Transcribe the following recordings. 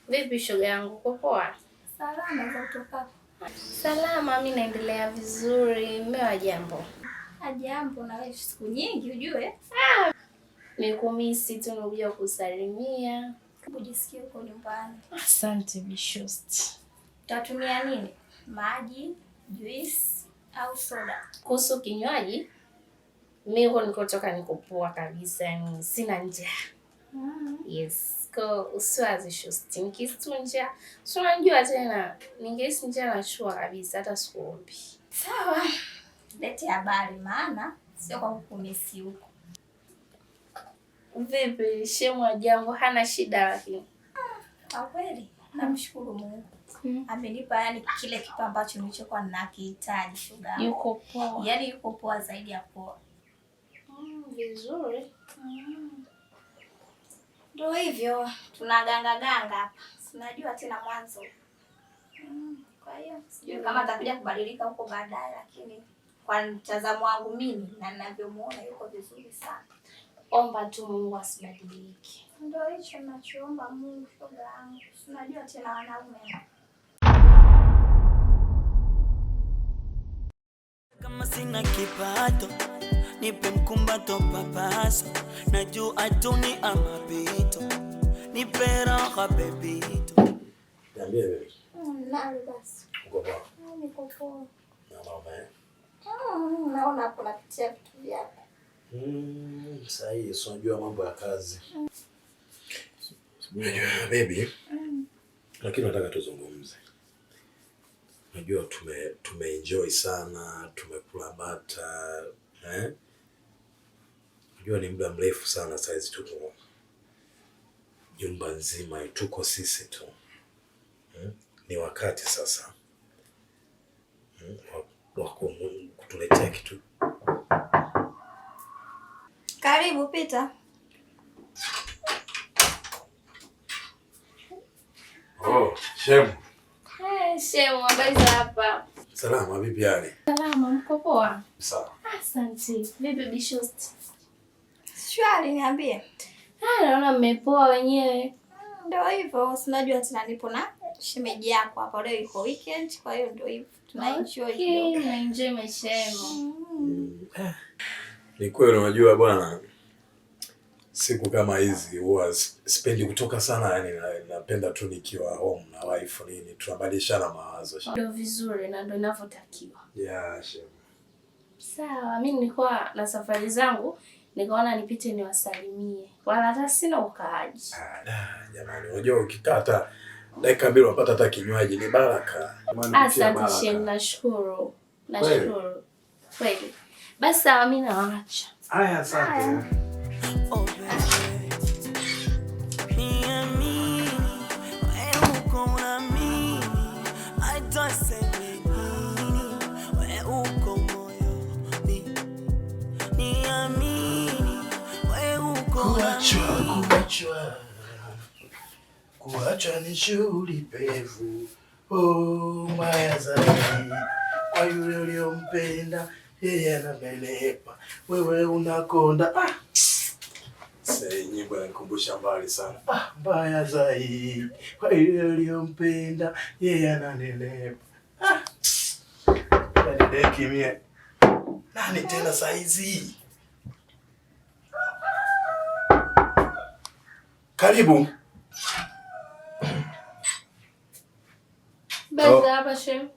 Vipi shoga yangu, uko poa? Salama za kutoka. Salama, mimi naendelea vizuri. Mmewa jambo? Jambo na wewe siku nyingi ujue. Nikumisi tu nimekuja kusalimia. Ujisikie uko nyumbani. Asante Bishosti. Utatumia nini? Maji, juice au soda? Kuhusu kinywaji, mimi huko nikotoka nikopoa kabisa, yani sina njaa. Yes. Kwa usiwazi Shosti, nikisikia njaa, si unajua tena, ningehisi njaa na shua kabisa hata sikuombi. Sawa. Lete habari maana sio kwa kukumisi huko. Vipi, shemu wa jambo hana shida lakini? Kwa kweli, namshukuru Mungu. Amenipa yani kile kitu ambacho nilichokuwa ninakihitaji shoga. Yuko poa. Yaani yuko poa zaidi ya poa. Vizuri. Ndio hivyo, tunaganga hapa. Unajua tena mwanzo. Kwa hiyo, sijui kama atakuja kubadilika huko baadaye, lakini kwa mtazamo wangu mimi na ninavyomuona yuko vizuri sana. Omba tu Mungu asibadilike. Ndio hicho ninachoomba Mungu shoga yangu. Unajua tena wanaume. Kama sina kipato, nipe mkumbato papaso. Najua atuni amapito. Nipe raha bebito. Niambie wewe. Nani basi? Uko poa? Niko poa. Naona hapo napitia vitu vyako. Sahi, unajua mambo ya kazi. Baby. Lakini nataka tuzungumze. Najua tumeenjoy sana, tumekula bata, Najua ni muda mrefu sana saizi tuko nyumba nzima tuko sisi tu. Ni wakati sasa. Wako kutuletea kitu. Karibu pita. Oh, shemu. Shemu, habari za hapa? Salama, vipi hali? Salama, mko poa? Sawa. Asante. Vipi Bishosti? Shwari, niambie. Naona mmepoa wenyewe. Ndio hivyo, unajua tena nipo na shemeji yako hapa, leo iko weekend, kwa hiyo ndio hivyo. Tunaenjoy kidogo. Tunaenjoy maisha yenu. Ni kweli unajua bwana, siku kama hizi huwa sipendi kutoka sana, yani napenda tu nikiwa home na wife nini, tunabadilishana mawazo. Ndio vizuri na ndio inavyotakiwa. Yeah, sure. Sawa, mimi nilikuwa na safari zangu, nikaona nipite niwasalimie. Wala hata sina ukaaji. Jamani, unajua ukikata dakika mbili unapata hata kinywaji ni baraka. Asante shemu, nashukuru. Nashukuru. Kweli. Basi sawa, mimi nawaacha. Haya, asante. Kuachwa ni shughuli pevu. Oh, mbaya zaidi kwa yule uliompenda, yeye anabelepa, wewe unakonda. Sasa nyimbo inanikumbusha mbali sana. Mbaya zaidi kwa yule uliompenda, yeye ananelepa. Deki mie. Nani tena saizi? Karibu. Basi hapa shemu.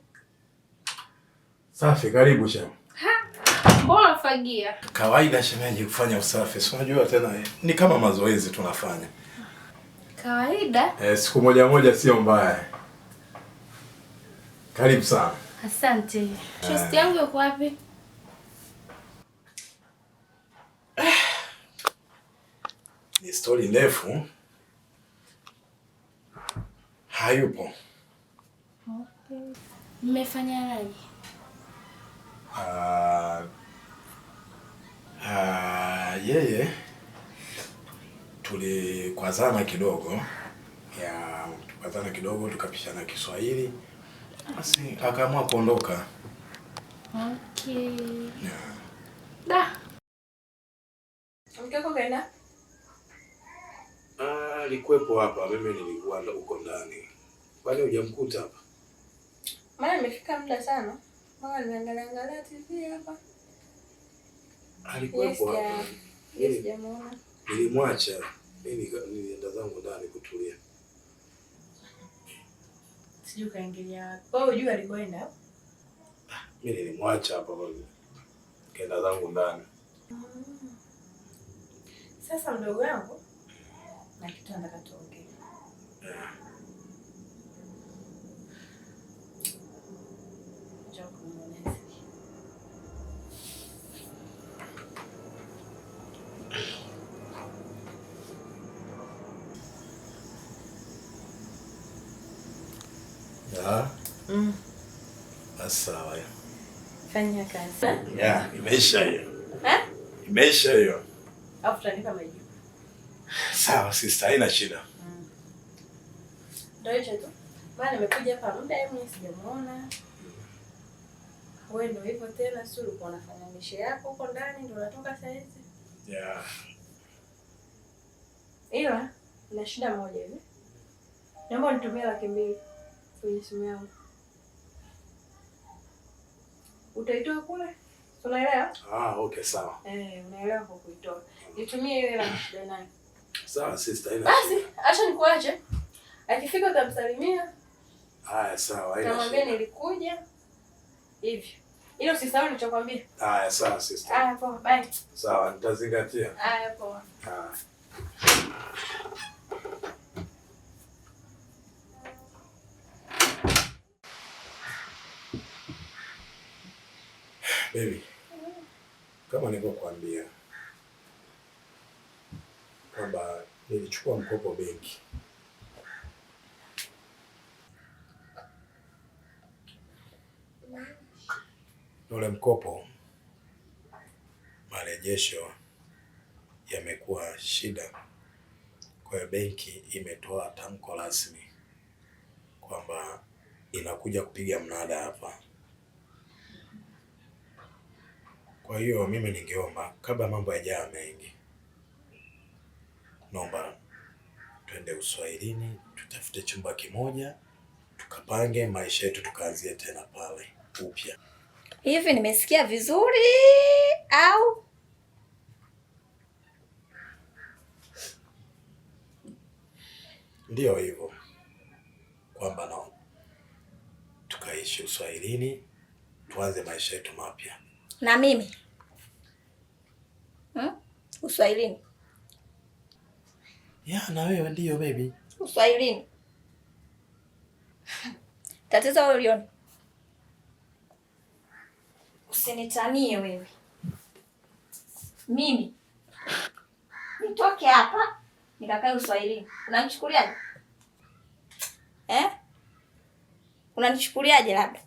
Safi, karibu shemu. Mbona fagia? Kawaida shemeji kufanya usafi. Si unajua tena ni kama mazoezi tunafanya. Kawaida? Siku moja moja sio mbaya. Karibu sana. Asante. Shosti yangu yuko wapi? Ni story ndefu. Hayupo. Okay. Mmefanya nani? Yeye tulikwazana kidogo. Tukazana kidogo, tukapishana Kiswahili. Basi akaamua kuondoka. Okay. Yeah. Da. Mkeko kaenda? Alikuwepo hapa, mimi nilikuwa huko ndani. Kwani hujamkuta hapa? Maana nimefika muda sana. Mama nimeangalia TV hapa. Alikuwepo hapa. Yes, sijamuona. Nilimwacha. Mimi nilienda zangu ndani kutulia. Sijui kaingilia wapi. Wewe unajua alikoenda? Mimi nilimwacha hapa bwana. Kaenda zangu ndani. Sasa mdogo wangu na kitu nataka tuongee. Sawa. Fanya kazi. Imeisha hiyo. Imeisha hiyo. Afu tutanipa majibu. Sawa sister, haina shida. Ndio hicho tu. Bwana nimekuja hapa muda mimi sijamuona. Wewe ndio hivyo tena, sio ulikuwa unafanya mishe yako huko ndani ndio unatoka saa hizi? Ila na shida moja hivi. Naomba unitumie 200,000 kwenye simu yangu. Utaitoa kule? Unaelewa? Okay sawa. Unaelewa kwa kuitoa. Nitumie ile la shida nayo. Sawa sister, haina shida. Basi, acha nikuache. Akifika utamsalimia. Sawa, haina shida. Tamwambia nilikuja. Hivi. Ile usisahau nilichokwambia. Sawa sister. Poa, bye. Sawa, nitazingatia. Poa. Baby, kama nilivyokuambia kwamba nilichukua mkopo benki. Ule mkopo marejesho yamekuwa shida. Kwa hiyo benki imetoa tamko rasmi kwamba inakuja kupiga mnada hapa. Kwa hiyo mimi ningeomba kabla mambo yajawa mengi, naomba twende Uswahilini, tutafute chumba kimoja, tukapange maisha yetu, tukaanzie tena pale upya. Hivi nimesikia vizuri au? Ndio hivyo. Kwamba tukaishi Uswahilini, tuanze maisha yetu mapya. Na mimi? Uswahilini? Na wewe ndio baby. Uswahilini. Tatizo uliona? Usinitanie wewe. Mimi nitoke hapa nikakae Uswahilini. Unanichukuliaje? Unanichukuliaje labda?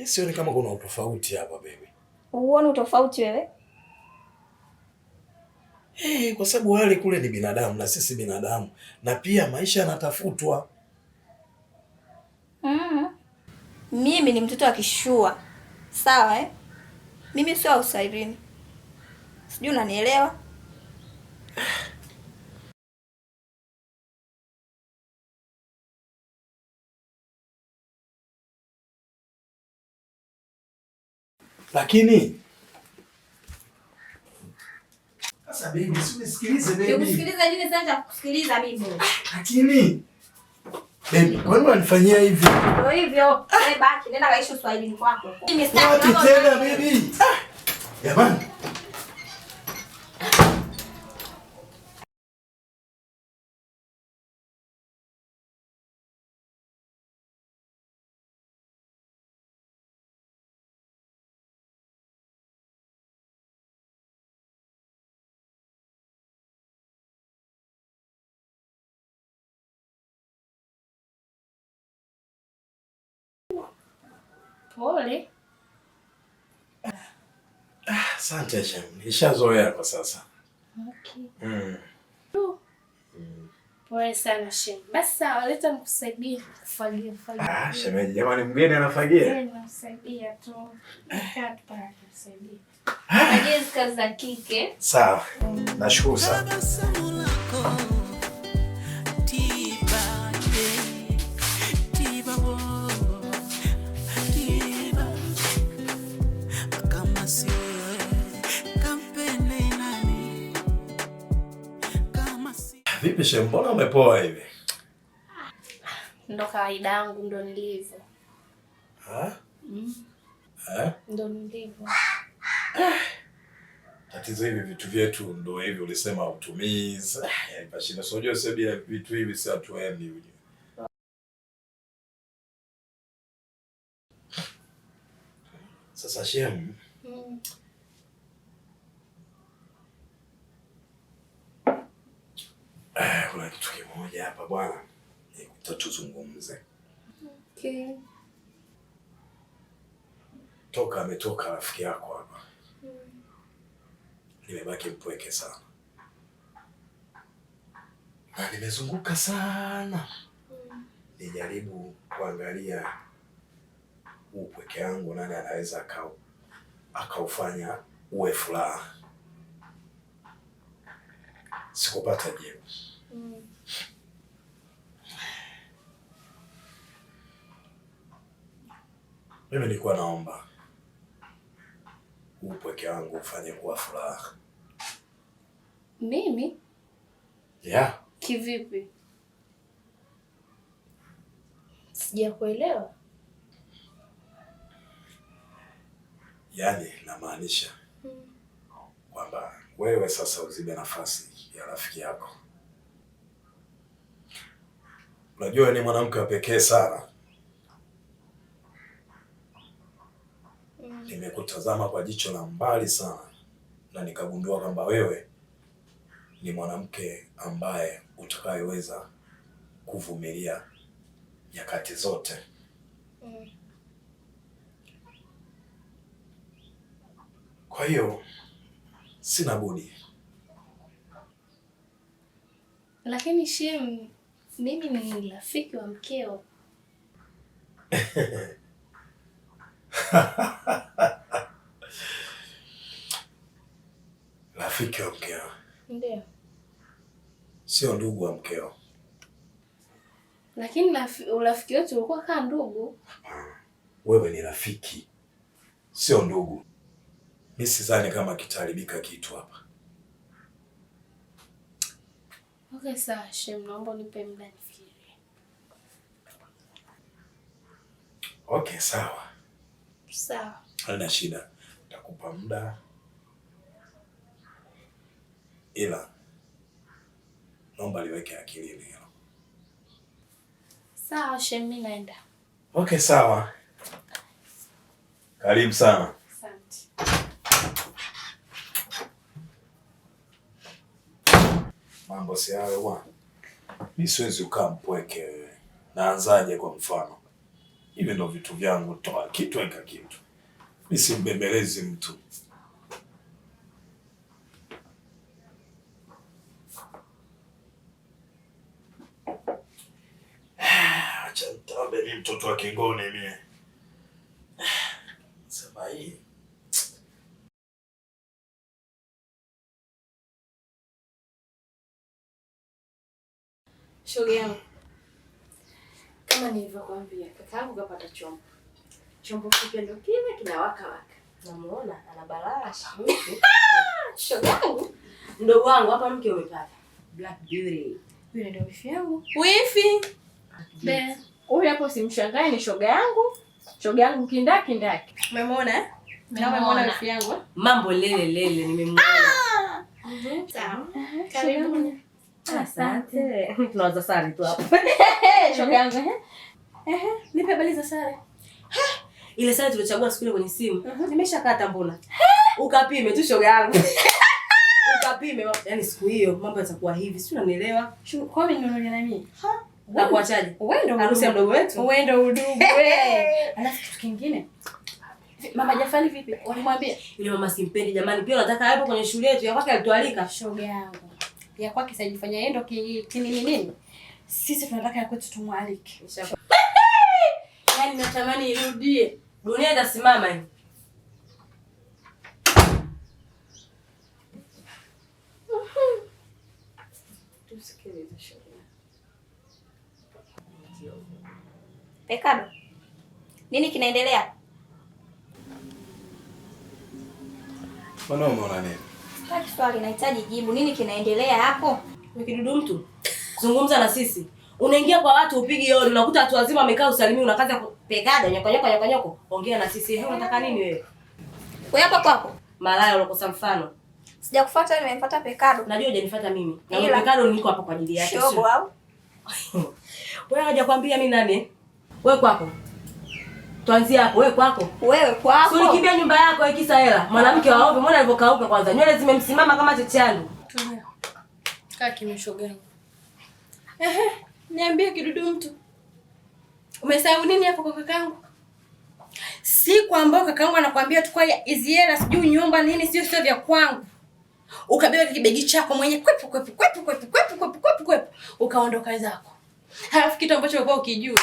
Sioni kama kuna utofauti hapa baby. Uone utofauti wewe? Kwa sababu wale kule ni binadamu na sisi binadamu, na pia maisha yanatafutwa. Mimi ni mtoto wa kishua. Sawa Mimi sio Uswahilini. Sijui unanielewa? Lakini sasa baby, usisikilize baby. Usikilize nini sasa kukusikiliza mimi? Lakini baby, kwa nini unanifanyia hivi? Ndio hivyo. Baki, nenda kaishi Uswahilini kwako. Mimi sitaki tena baby. Jamani. Pole. Asante Shem. Nishazoea kwa sasa. Okay. Pole sana Shem. Basi sawa, leta nikusaidie kufagia. Shemeji, jamani mgeni anafagia. Nakusaidia tu. Kaa tu pale nakusaidia. Fagia kazi za kike. Sawa. Nashukuru sana. Vipi Shem, mbona umepoa hivi? Ndo kawaida yangu, ndo nilivyo. Ndo nilivyo. Tatizo hivi vitu vyetu ndo hivi ulisema utumizi. Yaani pashinda sio sio bila vitu hivi si hatuendi hivi. Sasa Shem. Kuna kitu kimoja hapa bwana. Tuzungumze. Okay. Toka ametoka rafiki yako hapa. Nimebaki mpweke sana. Na nimezunguka sana. Nijaribu kuangalia upweke wangu nani anaweza akaufanya uwe furaha. Sikupata jibu. Mimi nilikuwa naomba upweke wangu ufanye kuwa furaha. Mimi? Yeah. Kivipi? Sijakuelewa. Yaani namaanisha kwamba wewe sasa uzibe nafasi ya rafiki yako. Unajua ni mwanamke wa pekee sana. Nimekutazama kwa jicho la mbali sana na nikagundua kwamba wewe ni mwanamke ambaye utakayeweza kuvumilia nyakati zote. Kwa hiyo sina budi. Lakini Shem, mimi ni rafiki wa mkeo. Rafiki wa mkeo? Ndio. Sio ndugu wa mkeo. Lakini urafiki wetu ulikuwa kama ndugu. Wewe ni rafiki, sio ndugu. Mimi sidhani kama kitaharibika kitu hapa. Okay, sawa Shem, naomba unipe muda nifikirie. Okay, sawa. Sawa. Haina shida. Nitakupa muda. Ila naomba liweke akilini hilo. Sawa Shem, mimi naenda. Okay, sawa. Karibu sana. Asante. Mambo si hayo bwana. Mimi siwezi ukaa mpweke wewe. Naanzaje kwa mfano? Hivi ndo vitu vyangu, toa kitu weka kitu. Mimi simbembelezi mtu. Acha nitabe ni mtoto wa kingoni mimi. Sema hii. Shoga yangu, kama nilivyokuambia, kaka yangu kapata chombo. Chombo kipya ndio kile kinawaka waka. Namuona ana balaa shimiki. Shoga yangu, mdogo wangu hapa mke umepata. Black Beauty. Yule ndio wifi yangu. Wifi. Be, Huyu hapo simshangae ni shoga yangu. Shoga yangu kindaki ndaki. Umemwona eh? Na umemwona wifi yangu? Mambo lele nimemwona. sawa. Karibu. Asante. Tunaanza sare tu hapa. Shoga yangu nipe habari za sare. Ile sare tulichagua siku ile kwenye simu. Nimeshakata mbona? Ukapime tu shoga yangu. Ukapime. Yaani siku hiyo mambo yatakuwa hivi. Si unanielewa? Kwa nini unaongea na mimi? Na kuachaje? Wewe ndio harusi ya mdogo wetu. Wewe ndio udugu wewe. Alafu kitu kingine. Mama Jafari vipi? Walimwambia Yule mama simpendi jamani. Pia nataka hapo kwenye shule yetu ya kwake alitualika. shoga yangu. Ya kwake sajifanya yeye ndo kinini nini? Sisi tunataka ya kwetu tumwalike. Yaani natamani irudie. Dunia itasimama hivi. Tusikilize shoga. Pekado. Nini kinaendelea? Mbona umeona nini? Sitaki swali, nahitaji jibu. Nini kinaendelea hapo? Kidudu mtu. Zungumza na sisi. Unaingia kwa watu upigi hodi, unakuta watu wazima wamekaa usalimia, unakaza Pekado nyoko. Ongea na sisi. Hebu unataka nini wewe? Wewe hapa kwako. Malaya unakosa mfano. Sijakufuata, nimefuata Pekado. Najua hujanifuata mimi. Na Pekado niko hapa kwa ajili yake. Shogo au? Wewe hajakwambia mimi nani? Wewe kwako. Tuanzie hapo, wewe kwako. Wewe kwako. Ulikimbia nyumba yako ikisa hela. Mwanamke wa ovyo, mbona alivyokauka kwanza? Nywele zimemsimama kama chechandu. Kaa kimya shoga yangu. Niambie kidudu mtu. Umesahau nini hapo kwa kakangu? Siku ambayo kakangu anakuambia tukua hizi hela sijui nyumba nini sio vya kwangu. Ukabeba kibegi chako mwenye kwepu. Ukaondoka zako. Halafu kitu ambacho ulikuwa ukijua.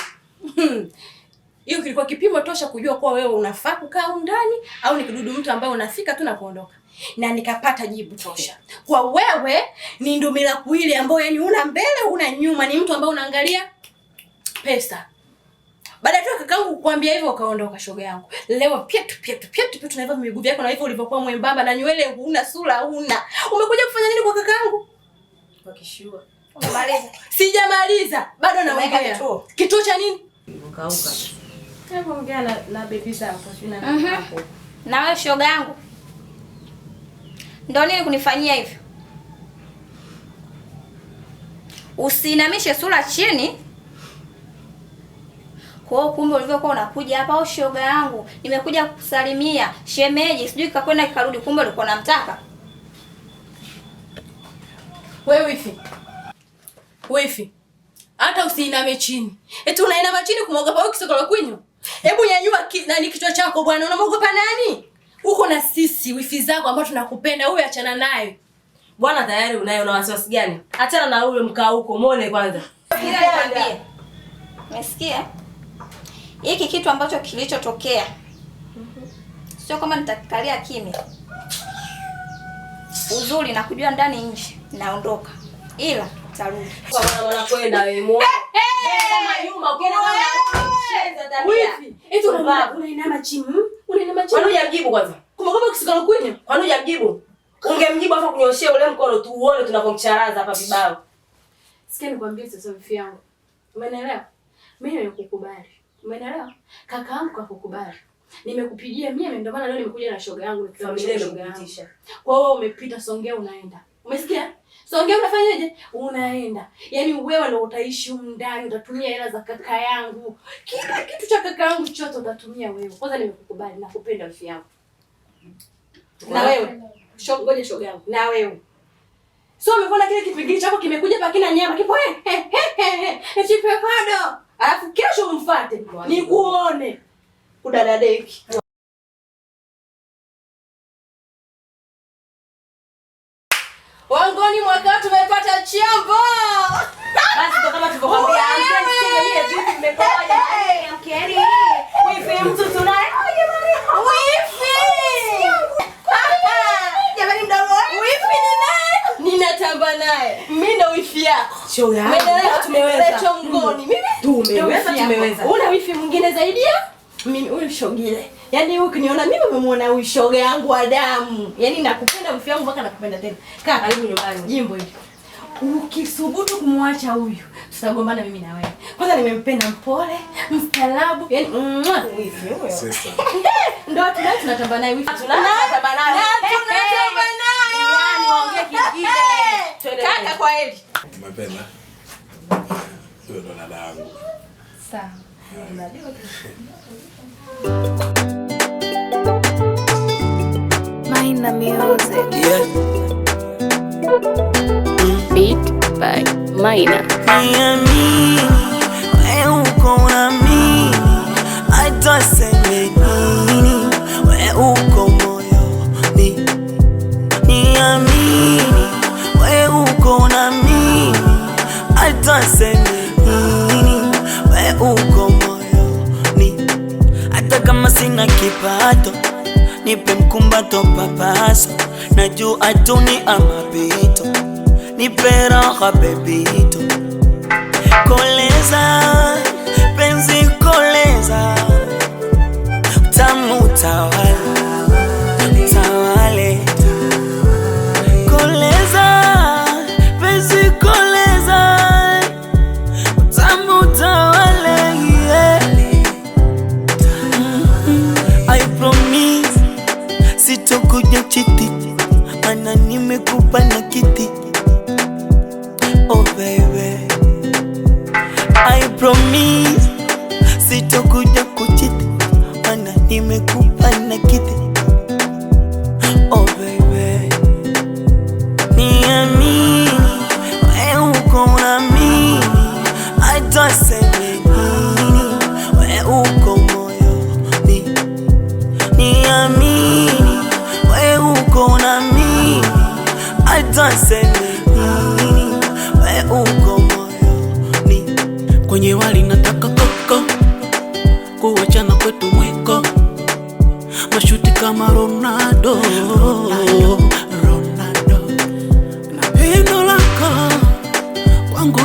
Hiyo kilikuwa kipimo tosha kujua kuwa wewe unafaa kukaa ndani au ni kidudu mtu ambaye unafika tu na kuondoka. Na nikapata jibu tosha. Kwa wewe ni ndumila kuili ambayo yani una mbele una nyuma, ni mtu ambaye unaangalia pesa. Baada tu kakangu kukuambia hivyo ukaondoka shoga yangu. Leo pietu na hivyo miguu yako na hivyo ulivyokuwa mwembamba na nywele huna sura huna. Umekuja kufanya nini kwa kakangu? Kwa kishua. Umemaliza? Sijamaliza. Bado naongea. Kituo cha nini? Ukauka. Hebu ongea na baby zako sina hapo. Na wewe shoga yangu. Ndio nini kunifanyia hivyo? Usiinamishe sura chini. Kwa kumbe ulivyokuwa unakuja hapa au shoga yangu, nimekuja kukusalimia. Shemeji, sijui kakwenda kikarudi kumbe ulikuwa unamtaka. Wewe wifi. Hata usiiname chini. Eti unainama chini kumwogopa wewe kisokolo kwinyo? Hebu nyanyua nani kichwa chako bwana, unamwogopa nani? Uko na sisi wifi zako ambao tunakupenda, huyu achana naye. Bwana tayari unayo na wasiwasi gani? Achana na ule mkaa huko, muone kwanza. Nikwambie. Umesikia? Hiki kitu ambacho kilichotokea. Sio kama nitakikalia kimya. Uzuri na kujua ndani nje naondoka. Ila tarudi. Kwa maana kwenda wewe muone. Kama nyuma ukienda kama unacheza tabia. Wifi, eti unainama chini. Unainama chini. Kwani hujamjibu kwanza? Kumwogopa kisokolo kwinyo? Kwani hujamjibu? Ungemjibu afa kunyoshia ule mkono tu uone tunavomcharaza hapa vibao. Sikia nikwambie sasa wifi yangu. Umeelewa? Mimi nimekukubali. Umeelewa? Kakaangu kakukubali. Nimekupigia mimi ndio maana leo nimekuja na shoga yangu Familia imekupitisha. Kwa hiyo umepita Songea unaenda. Umesikia? Songea unafanyaje? Unaenda. Yaani wewe ndio utaishi huko ndani, utatumia hela za kaka yangu. Kila kitu cha kaka yangu chote utatumia wewe. Kwanza nimekukubali, nakupenda wifi yangu. Na wewe. Ngoja shoga yangu. Na wewe. So umeona kile kipigili chako kimekuja hapa kina nyama kipo eti Pekado. Alafu kesho umfuate. Nikuone. Kudadadeki. Wangoni mwaka tumepata chombo. Basi ndo kama tulivyokuambia amkeni sisi ile vipi mmepoa jamani amkeni. Wifi mtu tunaye. Wifi. Jamani mdogo wangu. Wifi ni naye. Ninatamba naye. Mimi ndo wifi yako. Shoga. Tumeweza. Leto mgoni. Mimi tumeweza. Una wifi mwingine zaidi ya? Mimi huyu shogile. Yaani wewe ukiniona mimi umemwona huyu shoga yangu wa damu. Yaani nakupenda wifi yangu mpaka nakupenda tena. Kaa karibu nyumbani. Jimbo hili. Ukisubutu kumwacha huyu, tutagombana mimi na wewe. Kwanza nimempenda mpole, mstaarabu, yaani wifi huyo. Sister. Ndio tunatamba naye wifi. Tunatamba naye. Tunatamba naye. Yaani waongee kingine. Kaka kwa heli. Umependa? Huyo ndo dada yangu. Sawa. Maina Music. Yeah. Beat by Maina. Niamini, wewe uko na mimi, hata seme nini, wewe uko moyoni. Niamini, wewe uko na mimi, hata seme nipe mkumbato papasa, najua dunia mapito, nipe raha bebito. Koleza penzi koleza, tamu tawale tawale. Koleza penzi koleza, tamu tawale, yeah. I promise sitokuja chiti, mana nimekupa na kiti. Oh baby, I promise sitokuja kuchiti, mana nimekupa na kiti. Oh baby, niamini wewe uko na mimi, hata seme nini, wewe uko moyoni. Niamini wewe uko na mimi, hata seme nini, wewe uko moyoni. Kwenye wali nataka koko, kuwachana kwetu mwiko, mashuti kama Ronaldo, Ronaldo. Na pendo lako kwangu